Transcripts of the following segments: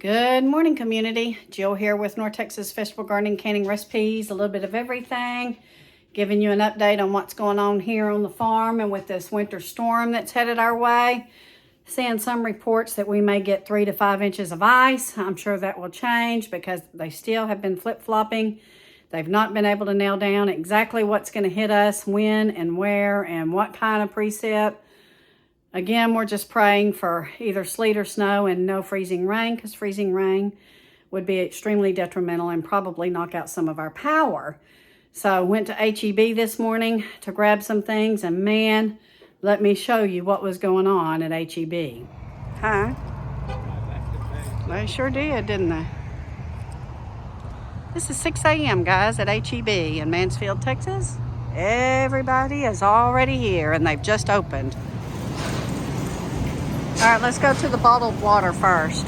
Good morning, community. Jill here with North Texas Vegetable Gardening Canning Recipes, a little bit of everything, giving you an update on what's going on here on the farm and with this winter storm that's headed our way. Seeing some reports that we may get 3 to 5 inches of ice. I'm sure that will change because they still have been flip-flopping. They've not been able to nail down exactly what's going to hit us, when and where and what kind of precip. Again, we're just praying for either sleet or snow and no freezing rain, because freezing rain would be extremely detrimental and probably knock out some of our power. So went to HEB this morning to grab some things, and man, let me show you what was going on at HEB. Huh? They sure did, didn't they? This is 6 a.m., guys, at HEB in Mansfield, Texas. Everybody is already here, and they've just opened. All right, let's go to the bottled water first.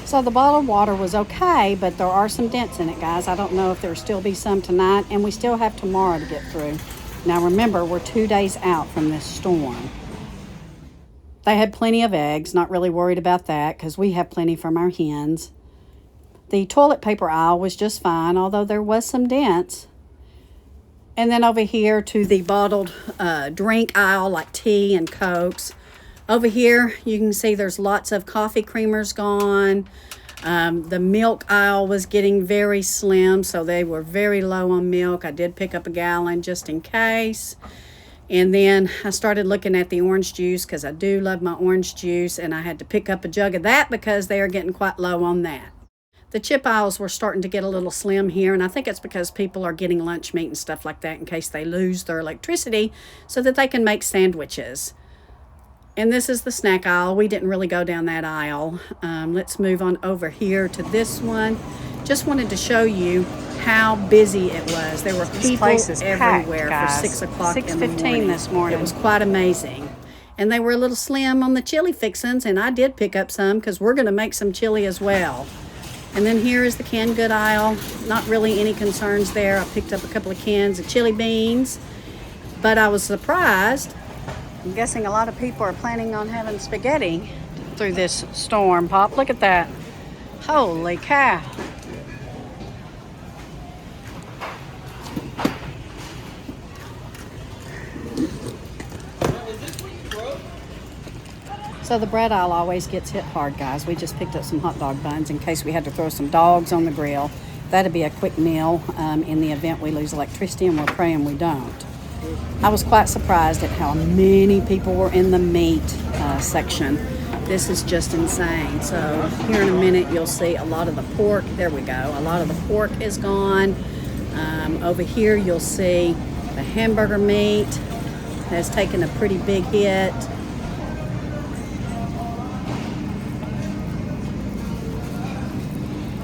So the bottled water was okay, but there are some dents in it, guys. I don't know if there'll still be some tonight, and we still have tomorrow to get through. Now remember, we're 2 days out from this storm. They had plenty of eggs, not really worried about that because we have plenty from our hens. The toilet paper aisle was just fine, although there was some dents. And then over here to the bottled drink aisle, like tea and Cokes. Over here, you can see there's lots of coffee creamers gone. The milk aisle was getting very slim, so they were very low on milk. I did pick up a gallon just in case. And then I started looking at the orange juice because I do love my orange juice, and I had to pick up a jug of that because they are getting quite low on that. The chip aisles were starting to get a little slim here, and I think it's because people are getting lunch meat and stuff like that in case they lose their electricity so that they can make sandwiches. And this is the snack aisle. We didn't really go down that aisle. Let's move on over here to this one. Just wanted to show you how busy it was. There were people everywhere packed, for 6 o'clock in the morning. This morning. It was quite amazing. And they were a little slim on the chili fixins, and I did pick up some because we're going to make some chili as well. And then here is the canned good aisle. Not really any concerns there. I picked up a couple of cans of chili beans, but I was surprised. I'm guessing a lot of people are planning on having spaghetti through this storm. Pop, look at that. Holy cow. So the bread aisle always gets hit hard, guys. We just picked up some hot dog buns in case we had to throw some dogs on the grill. That'd be a quick meal in the event we lose electricity, and we're praying we don't. I was quite surprised at how many people were in the meat section. This is just insane. So here in a minute, you'll see a lot of the pork. There we go. A lot of the pork is gone. Over here, you'll see the hamburger meat has taken a pretty big hit.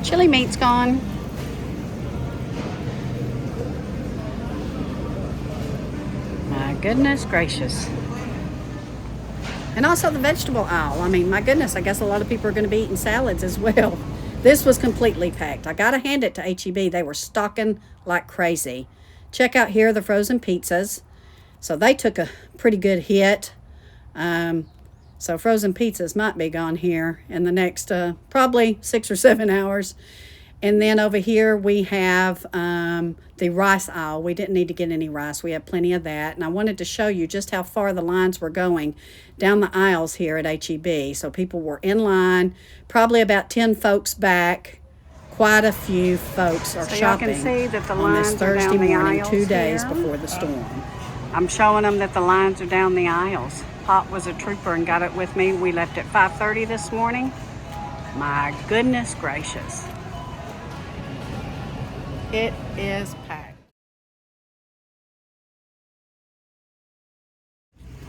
Chili meat's gone. My goodness gracious. And also the vegetable aisle. I mean, my goodness, I guess a lot of people are going to be eating salads as well. This was completely packed. I got to hand it to HEB. They were stocking like crazy. Check out here the frozen pizzas. So they took a pretty good hit. So frozen pizzas might be gone here in the next probably 6 or 7 hours. And then over here we have the rice aisle. We didn't need to get any rice. We have plenty of that. And I wanted to show you just how far the lines were going down the aisles here at HEB. So people were in line, probably about 10 folks back. Quite a few folks are shopping can see that the lines on this Thursday morning, 2 days before the storm. I'm showing them that the lines are down the aisles. Pop was a trooper and got it with me. We left at 5:30 this morning. My goodness gracious. It is packed.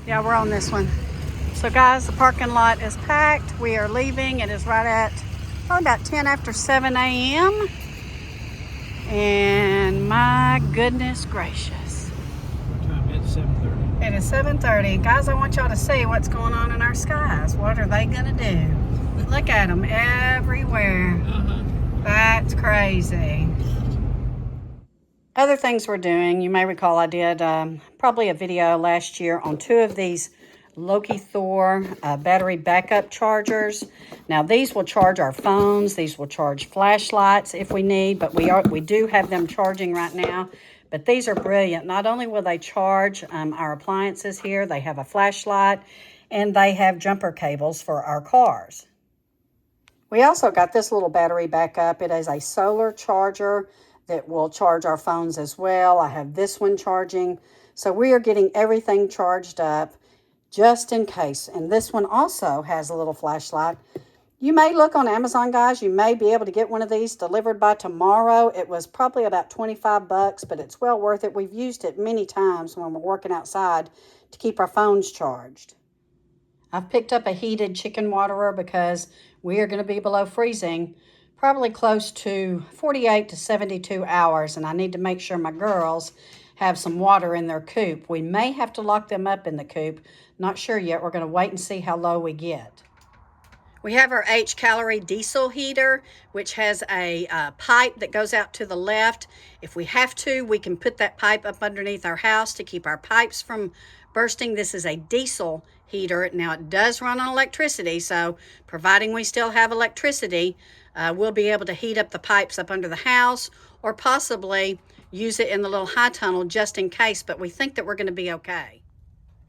Yeah, we're on this one. So guys, the parking lot is packed. We are leaving. It is right at probably about 10 after 7 a.m. And my goodness gracious. What time is it? 7:30. It is 7:30. Guys, I want y'all to see what's going on in our skies. What are they going to do? Look at them everywhere. That's crazy. Other things we're doing, you may recall I did probably a video last year on 2 of these Loki Thor battery backup chargers. Now these will charge our phones. These will charge flashlights if we need, but we do have them charging right now. But these are brilliant. Not only will they charge our appliances here, they have a flashlight, and they have jumper cables for our cars. We also got this little battery backup. It is a solar charger that will charge our phones as well. I have this one charging. So we are getting everything charged up just in case. And this one also has a little flashlight. You may look on Amazon, guys. You may be able to get one of these delivered by tomorrow. It was probably about 25 bucks, but it's well worth it. We've used it many times when we're working outside to keep our phones charged. I've picked up a heated chicken waterer because we are going to be below freezing probably close to 48 to 72 hours, and I need to make sure my girls have some water in their coop. We may have to lock them up in the coop. Not sure yet. We're going to wait and see how low we get. We have our H-calorie diesel heater, which has a pipe that goes out to the left. If we have to, we can put that pipe up underneath our house to keep our pipes from bursting. This is a diesel heater. Now, it does run on electricity, so providing we still have electricity, we'll be able to heat up the pipes up under the house or possibly use it in the little high tunnel just in case, but we think that we're going to be okay.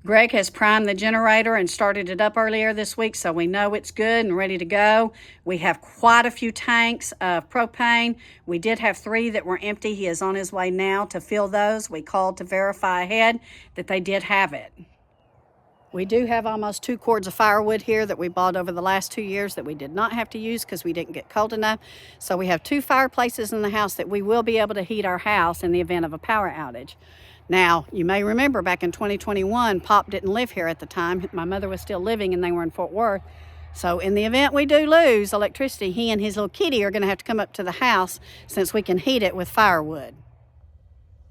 Greg has primed the generator and started it up earlier this week, so we know it's good and ready to go. We have quite a few tanks of propane. We did have 3 that were empty. He is on his way now to fill those. We called to verify ahead that they did have it. We do have almost 2 cords of firewood here that we bought over the last 2 years that we did not have to use because we didn't get cold enough. So we have 2 fireplaces in the house that we will be able to heat our house in the event of a power outage. Now, you may remember back in 2021, Pop didn't live here at the time. My mother was still living and they were in Fort Worth. So in the event we do lose electricity, he and his little kitty are going to have to come up to the house since we can heat it with firewood.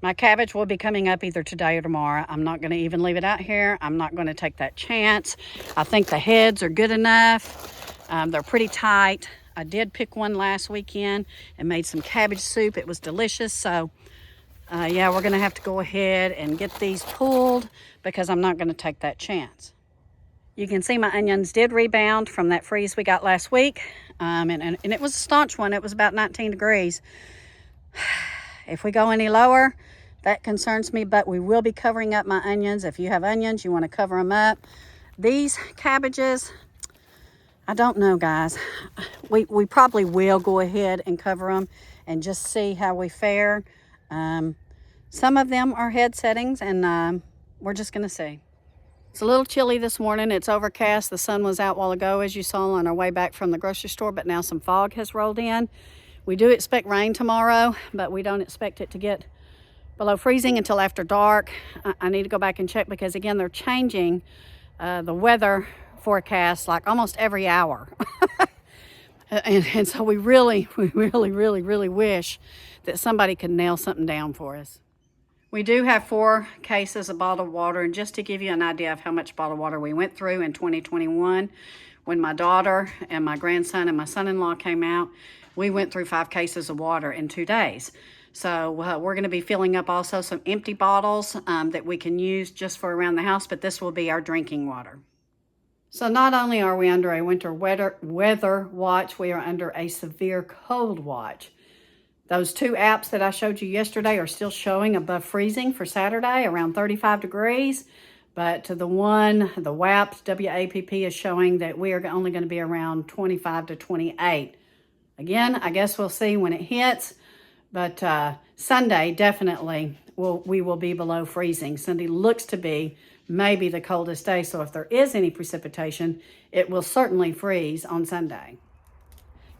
My cabbage will be coming up either today or tomorrow. I'm not going to even leave it out here. I'm not going to take that chance. I think the heads are good enough. They're pretty tight. I did pick one last weekend and made some cabbage soup. It was delicious. So yeah, we're going to have to go ahead and get these pulled because I'm not going to take that chance. You can see my onions did rebound from that freeze we got last week. And it was a staunch one. It was about 19 degrees. If we go any lower, that concerns me, but we will be covering up my onions. If you have onions, you want to cover them up. These cabbages, I don't know, guys. We probably will go ahead and cover them and just see how we fare. Some of them are head settings, and we're just going to see. It's a little chilly this morning. It's overcast. The sun was out a while ago, as you saw on our way back from the grocery store, but now some fog has rolled in. We do expect rain tomorrow, but we don't expect it to get below freezing until after dark. I need to go back and check because, again, they're changing the weather forecast like almost every hour. and so we really wish that somebody could nail something down for us. We do have 4 cases of bottled water, and just to give you an idea of how much bottled water we went through in 2021, when my daughter and my grandson and my son-in-law came out, we went through 5 cases of water in 2 days. So we're going to be filling up also some empty bottles that we can use just for around the house, but this will be our drinking water. So not only are we under a winter weather watch, we are under a severe cold watch. Those 2 apps that I showed you yesterday are still showing above freezing for Saturday, around 35 degrees. But to the one, the WAP, W-A-P-P, is showing that we are only going to be around 25 to 28. Again, I guess we'll see when it hits. But Sunday, definitely, we will be below freezing. Sunday looks to be maybe the coldest day. So if there is any precipitation, it will certainly freeze on Sunday.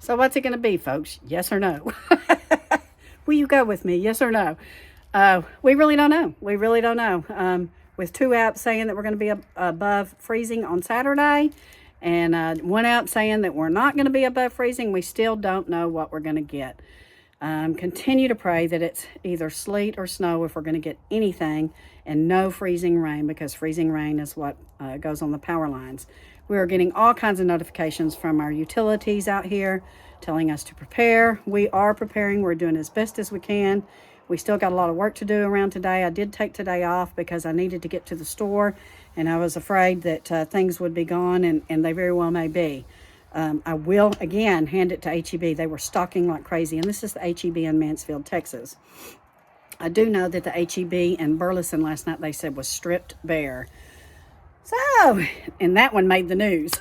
So what's it going to be, folks? Yes or no? Will you go with me? Yes or no? We really don't know. We really don't know. With 2 apps saying that we're going to be above freezing on Saturday, and 1 app saying that we're not going to be above freezing, we still don't know what we're going to get. Continue to pray that it's either sleet or snow if we're going to get anything, and no freezing rain, because freezing rain is what goes on the power lines. We are getting all kinds of notifications from our utilities out here telling us to prepare. We are preparing. We're doing as best as we can. We still got a lot of work to do around today. I did take today off because I needed to get to the store, and I was afraid that things would be gone, and they very well may be. I will, again, hand it to H-E-B. They were stocking like crazy, and this is the H-E-B in Mansfield, Texas. I do know that the H-E-B in Burleson last night, they said, was stripped bare. So, and that one made the news.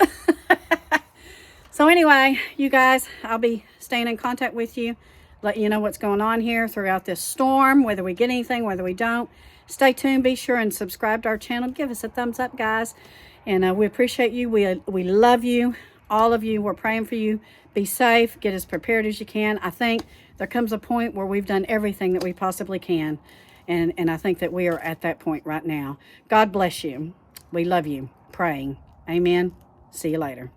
So anyway, you guys, I'll be staying in contact with you, let you know what's going on here throughout this storm, whether we get anything, whether we don't. Stay tuned. Be sure and subscribe to our channel. Give us a thumbs up, guys. And we appreciate you. We love you. All of you. We're praying for you. Be safe. Get as prepared as you can. I think there comes a point where we've done everything that we possibly can. And I think that we are at that point right now. God bless you. We love you. Praying. Amen. See you later.